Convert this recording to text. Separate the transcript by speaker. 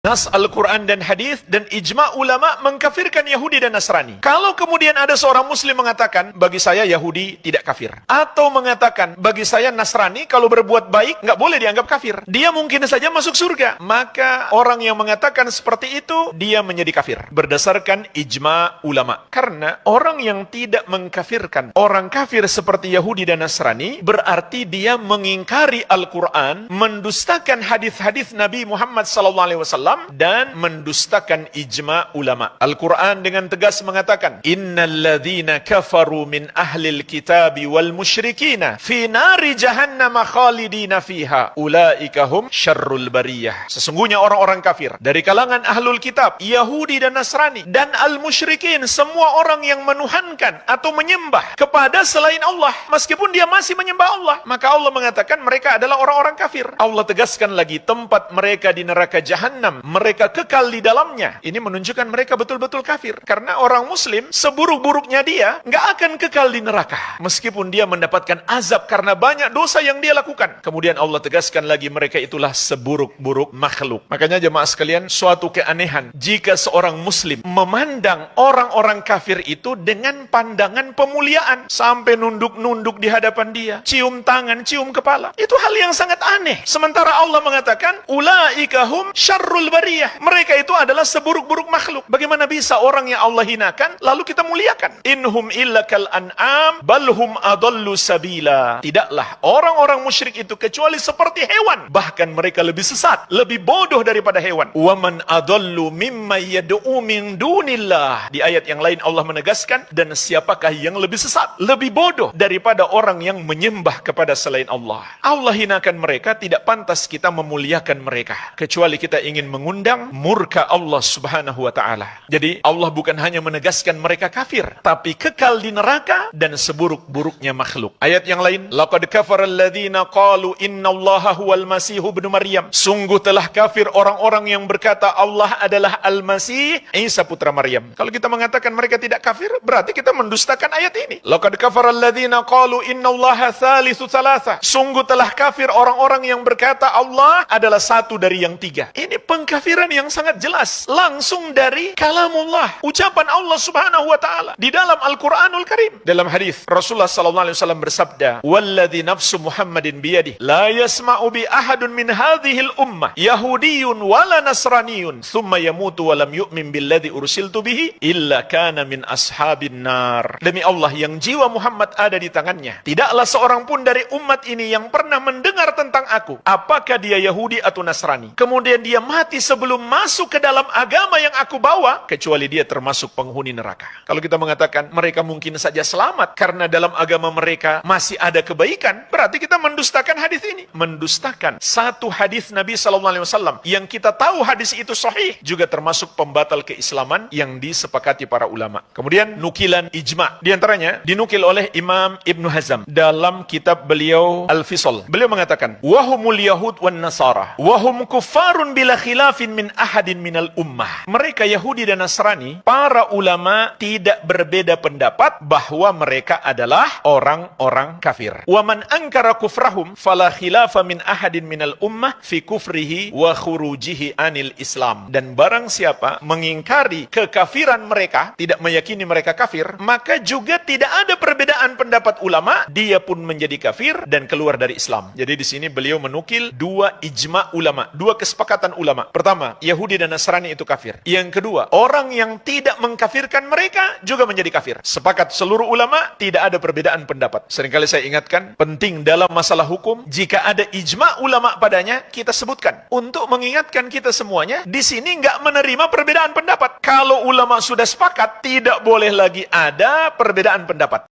Speaker 1: Nas Al-Quran dan hadis dan ijma' ulama mengkafirkan Yahudi dan Nasrani. Kalau kemudian ada seorang muslim mengatakan, bagi saya Yahudi tidak kafir. Atau mengatakan, bagi saya Nasrani kalau berbuat baik nggak boleh dianggap kafir. Dia mungkin saja masuk surga. Maka orang yang mengatakan seperti itu, dia menjadi kafir. Berdasarkan ijma' ulama. Karena orang yang tidak mengkafirkan orang kafir seperti Yahudi dan Nasrani, berarti dia mengingkari Al-Quran, mendustakan hadis-hadis Nabi Muhammad SAW, dan mendustakan ijma' ulama. Al-Quran dengan tegas mengatakan, Innal ladzina kafaru min ahlil kitabi wal musyrikina fi nari jahannama khalidina fiha ulaika hum syarrul bariyah. Sesungguhnya orang-orang kafir dari kalangan ahlul kitab, Yahudi dan Nasrani, dan al-musyrikin, semua orang yang menuhankan atau menyembah kepada selain Allah, meskipun dia masih menyembah Allah, maka Allah mengatakan mereka adalah orang-orang kafir. Allah tegaskan lagi, tempat mereka di neraka Jahannam, mereka kekal di dalamnya. Ini menunjukkan mereka betul-betul kafir. Karena orang muslim, seburuk-buruknya dia, nggak akan kekal di neraka. Meskipun dia mendapatkan azab karena banyak dosa yang dia lakukan. Kemudian Allah tegaskan lagi, mereka itulah seburuk-buruk makhluk. Makanya jemaah sekalian, suatu keanehan jika seorang muslim memandang orang-orang kafir itu dengan pandangan pemuliaan. Sampai nunduk-nunduk di hadapan dia, cium tangan, cium kepala. Itu hal yang sangat aneh. Sementara Allah mengatakan, ulaika hum syarrul bariyah. Mereka itu adalah seburuk-buruk makhluk. Bagaimana bisa orang yang Allah hinakan lalu kita muliakan? Inhum illa kal an'am balhum adallu sabila. Tidaklah orang-orang musyrik itu kecuali seperti hewan, bahkan mereka lebih sesat, lebih bodoh daripada hewan. Wa man adallu mimma yad'u min dunillah. Di ayat yang lain Allah menegaskan, dan siapakah yang lebih sesat, lebih bodoh daripada orang yang menyembah kepada selain Allah. Allah hinakan mereka, tidak pantas kita memuliakan mereka, kecuali kita ingin mengundang murka Allah Subhanahu wa ta'ala. Jadi Allah bukan hanya menegaskan mereka kafir, tapi kekal di neraka dan seburuk-buruknya makhluk. Ayat yang lain, laqad kafara alladhina qalu innallaha huwal masihu ibnu Maryam. Sungguh telah kafir orang-orang yang berkata Allah adalah Al-Masih, Isa putra Maryam. Kalau kita mengatakan mereka tidak kafir, berarti kita mendustakan ayat ini. Laqad kafara alladhina qalu innallaha thalithu thalatha. Sungguh telah kafir orang-orang yang berkata Allah adalah satu dari yang tiga. Ini pengkafiran yang sangat jelas, langsung dari kalamullah, ucapan Allah Subhanahu wa ta'ala di dalam Al-Quranul Karim. Dalam hadis Rasulullah SAW bersabda, walladzi nafsu Muhammadin biyadih la yasma'u bi ahadun min hadhil ummah yahudiyyun wala nasraniyun thumma yamutu wa lam yu'min billadzi ursiltu bihi illa kana min ashabin nar. Demi Allah yang jiwa Muhammad ada di tangannya, tidaklah seorang pun dari umat ini yang pernah mendengar tentang aku, apakah dia Yahudi atau Nasrani, kemudian dia mati sebelum masuk ke dalam agama yang aku bawa, kecuali dia termasuk penghuni neraka. Kalau kita mengatakan mereka mungkin saja selamat karena dalam agama mereka masih ada kebaikan, berarti kita mendustakan hadis ini. Mendustakan satu hadis Nabi SAW yang kita tahu hadis itu sahih, juga termasuk pembatal keislaman yang disepakati para ulama. Kemudian nukilan ijma', di antaranya dinukil oleh Imam Ibnu Hazm dalam kitab beliau Al-Fisal. Beliau mengatakan, wahumul yahud wan nasara wahum kuffarun bila khilafin min ahadin minal ummah. Mereka Yahudi dan Nasrani, para ulama tidak berbeda pendapat bahwa mereka adalah orang-orang kafir. Wa man ankara kufrahum fala khilafa min ahadin minal ummah fi kufrihi wa khurujihi anil Islam. Dan barang siapa mengingkari kekafiran mereka, tidak meyakini mereka kafir, maka juga tidak ada perbedaan pendapat ulama, dia pun menjadi kafir dan keluar dari Islam. Jadi di sini beliau menukil dua ijma' ulama, dua kesepakatan ulama. Pertama, Yahudi dan Nasrani itu kafir. Yang kedua, orang yang tidak mengkafirkan mereka juga menjadi kafir. Sepakat seluruh ulama, tidak ada perbedaan pendapat. Seringkali saya ingatkan, penting dalam masalah hukum, jika ada ijma' ulama padanya, kita sebutkan. Untuk mengingatkan kita semuanya, di sini nggak menerima perbedaan pendapat. Kalau ulama sudah sepakat, tidak boleh lagi ada perbedaan pendapat.